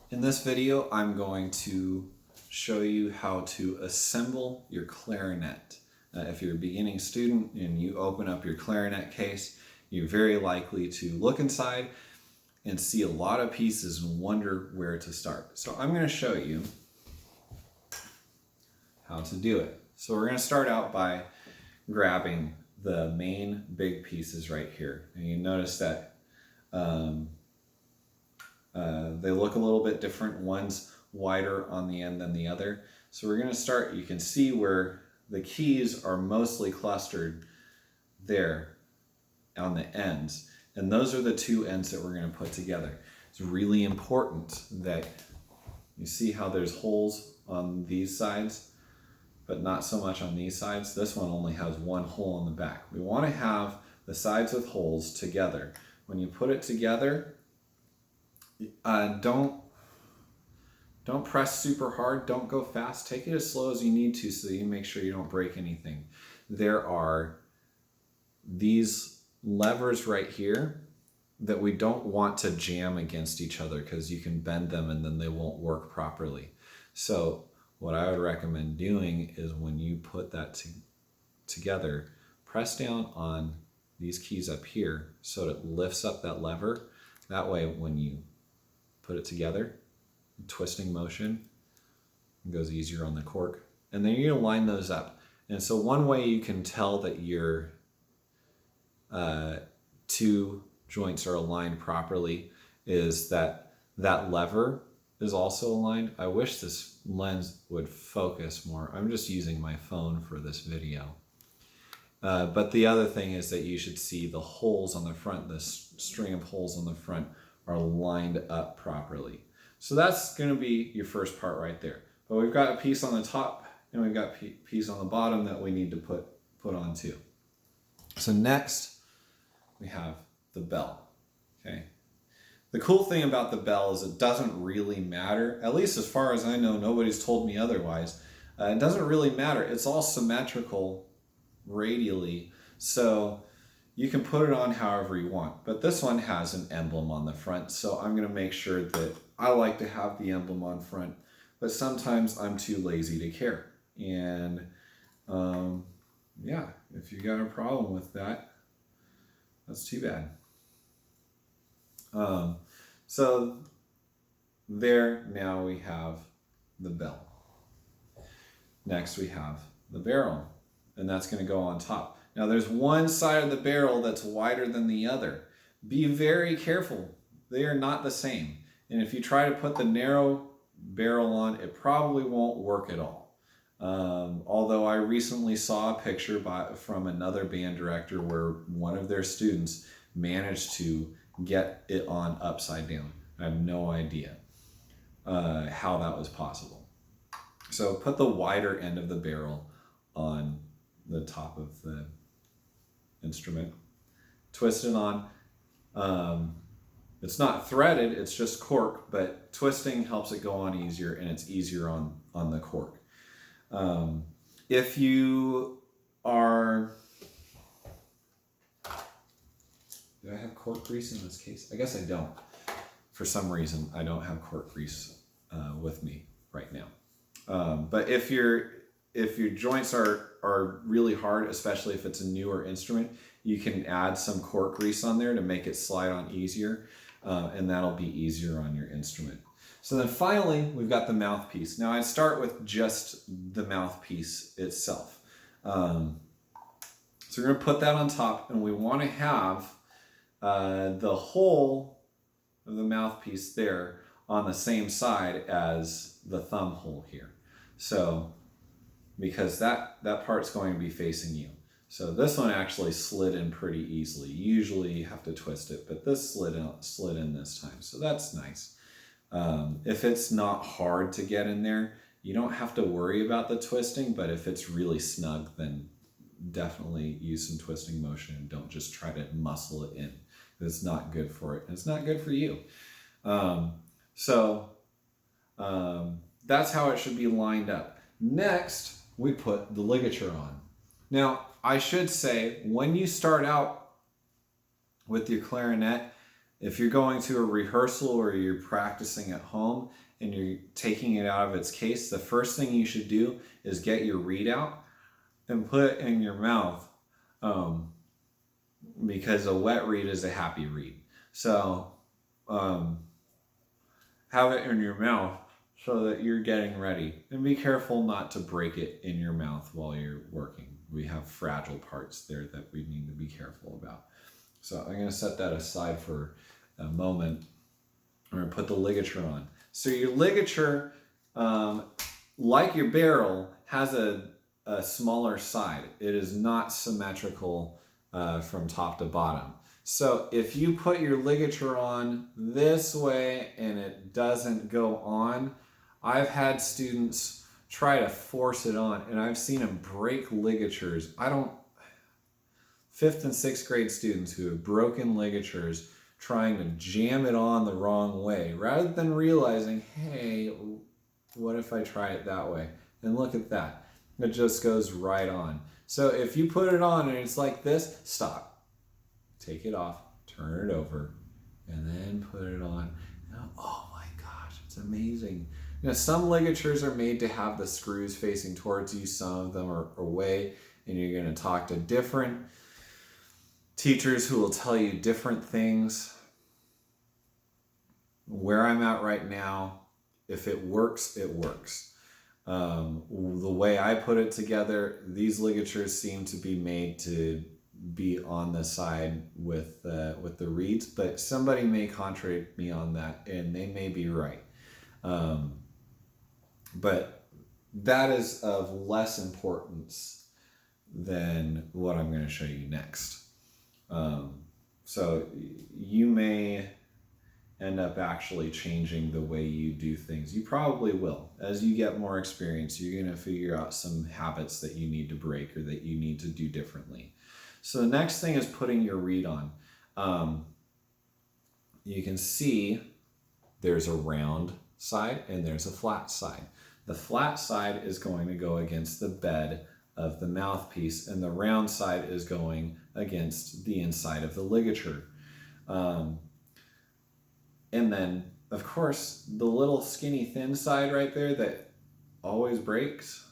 In this video, I'm going to show you how to assemble your clarinet. If you're a beginning student and you open up your clarinet case, you're very likely to look inside and see a lot of pieces and wonder where to start. So I'm going to show you how to do it. So we're going to start out by grabbing the main big pieces right here. And you notice that they look a little bit different. One's wider on the end than the other. So we're going to start, you can see where the keys are mostly clustered there on the ends. And those are the two ends that we're going to put together. It's really important that you see how there's holes on these sides, but not so much on these sides. This one only has one hole in the back. We want to have the sides with holes together. When you put it together, don't press super hard, don't go fast. Take it as slow as you need to so that you make sure you don't break anything. There are these levers right here that we don't want to jam against each other because you can bend them and then they won't work properly. So what I would recommend doing is when you put that together, press down on these keys up here so it lifts up that lever. That way when you put it together, twisting motion, it goes easier on the cork. And then you're gonna line those up. And so one way you can tell that your two joints are aligned properly is that that lever is also aligned. I wish this lens would focus more. I'm just using my phone for this video. But the other thing is that you should see the holes on the front, the string of holes on the front are lined up properly. So that's going to be your first part right there. But we've got a piece on the top and we've got a piece on the bottom that we need to put on too. So next we have the bell. Okay. The cool thing about the bell is it doesn't really matter, at least as far as I know, nobody's told me otherwise. It doesn't really matter. It's all symmetrical radially, so you can put it on however you want. But this one has an emblem on the front, so I'm going to make sure that I like to have the emblem on front, but sometimes I'm too lazy to care. And yeah, if you got a problem with that, that's too bad. So there, now we have the bell. Next we have the barrel, and that's going to go on top. Now there's one side of the barrel that's wider than the other. Be very careful. They are not the same. And if you try to put the narrow barrel on, it probably won't work at all. Although I recently saw a picture from another band director where one of their students managed to get it on upside down. I have no idea how that was possible. So put the wider end of the barrel on the top of the instrument. Twist it on. It's not threaded, it's just cork, but twisting helps it go on easier and it's easier on the cork. If you are... Do I have cork grease in this case? I guess I don't. For some reason, I don't have cork grease with me right now. But if your joints are really hard, especially if it's a newer instrument, you can add some cork grease on there to make it slide on easier, and that'll be easier on your instrument. So then finally, we've got the mouthpiece. Now I'd start with just the mouthpiece itself. So we're going to put that on top, and we want to have the hole of the mouthpiece there on the same side as the thumb hole here. So, because that part's going to be facing you. So this one actually slid in pretty easily. Usually you have to twist it, but this slid in this time. So that's nice. If it's not hard to get in there, you don't have to worry about the twisting, but if it's really snug, then definitely use some twisting motion and don't just try to muscle it in. It's not good for it, and it's not good for you. That's how it should be lined up. Next, we put the ligature on. Now, I should say, when you start out with your clarinet, If you're going to a rehearsal or you're practicing at home and you're taking it out of its case, the first thing you should do is get your reed out and put it in your mouth, because a wet reed is a happy reed. So have it in your mouth so that you're getting ready. And be careful not to break it in your mouth while you're working. We have fragile parts there that we need to be careful about. So I'm going to set that aside for a moment. I'm going to put the ligature on. So your ligature, like your barrel, has a smaller side. It is not symmetrical from top to bottom. So if you put your ligature on this way and it doesn't go on, I've had students try to force it on and I've seen them break ligatures. 5th and 6th grade students who have broken ligatures trying to jam it on the wrong way rather than realizing, hey, what if I try it that way? And look at that. It just goes right on. So if you put it on and it's like this, stop. Take it off, turn it over, and then put it on. Oh my gosh, it's amazing. Some ligatures are made to have the screws facing towards you. Some of them are away, and you're going to talk to different teachers who will tell you different things. Where I'm at right now, if it works, it works. The way I put it together, these ligatures seem to be made to be on the side with the reeds, but somebody may contradict me on that, and they may be right. But that is of less importance than what I'm going to show you next. So you may end up actually changing the way you do things. You probably will. As you get more experience, you're going to figure out some habits that you need to break or that you need to do differently. So the next thing is putting your reed on. You can see there's a round side and there's a flat side. The flat side is going to go against the bed of the mouthpiece, and the round side is going against the inside of the ligature. And then, of course, the little skinny thin side right there that always breaks,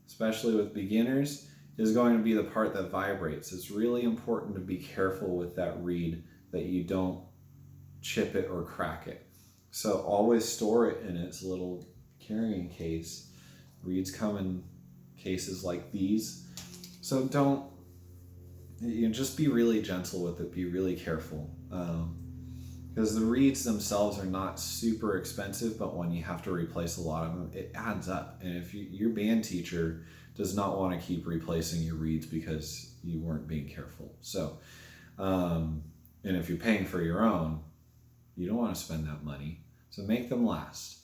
especially with beginners, is going to be the part that vibrates. It's really important to be careful with that reed that you don't chip it or crack it. So always store it in its little carrying case. Reeds come in cases like these. So just be really gentle with it, be really careful. Because the reeds themselves are not super expensive, but when you have to replace a lot of them, it adds up. And if your band teacher does not want to keep replacing your reeds because you weren't being careful. So, and if you're paying for your own, you don't want to spend that money. So make them last.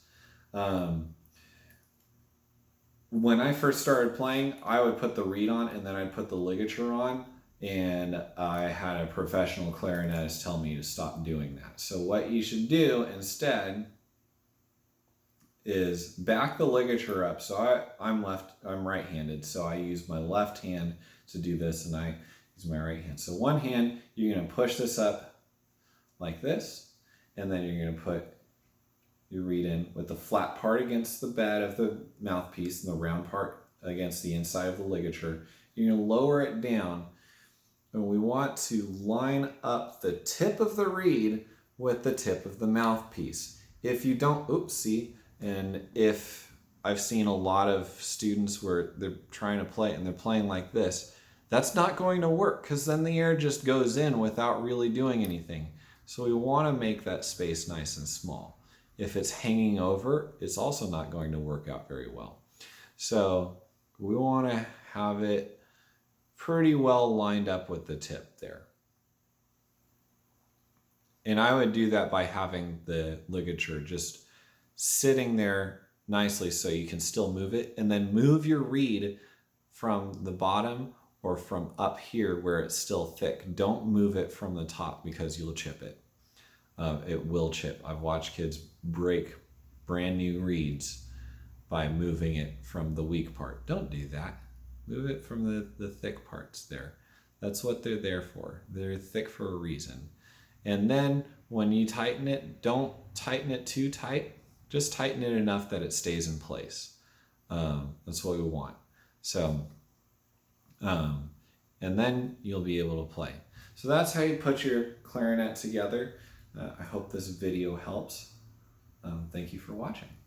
When I first started playing, I would put the reed on and then I'd put the ligature on. And I had a professional clarinetist tell me to stop doing that. So what you should do instead is back the ligature up. So I'm right-handed, so I use my left hand to do this, and I use my right hand. So one hand, you're going to push this up like this, and then you're going to put your reed in with the flat part against the bed of the mouthpiece and the round part against the inside of the ligature. You're going to lower it down. And we want to line up the tip of the reed with the tip of the mouthpiece. If you don't, and if I've seen a lot of students where they're trying to play and they're playing like this, that's not going to work because then the air just goes in without really doing anything. So we want to make that space nice and small. If it's hanging over, it's also not going to work out very well. So we want to have it pretty well lined up with the tip there. And I would do that by having the ligature just sitting there nicely so you can still move it, and then move your reed from the bottom or from up here where it's still thick. Don't move it from the top because you'll chip it. It will chip. I've watched kids break brand new reeds by moving it from the weak part. Don't do that. Move it from the thick parts there. That's what they're there for. They're thick for a reason. And then when you tighten it, don't tighten it too tight. Just tighten it enough that it stays in place. That's what we want. So, and then you'll be able to play. So that's how you put your clarinet together. I hope this video helps. Thank you for watching.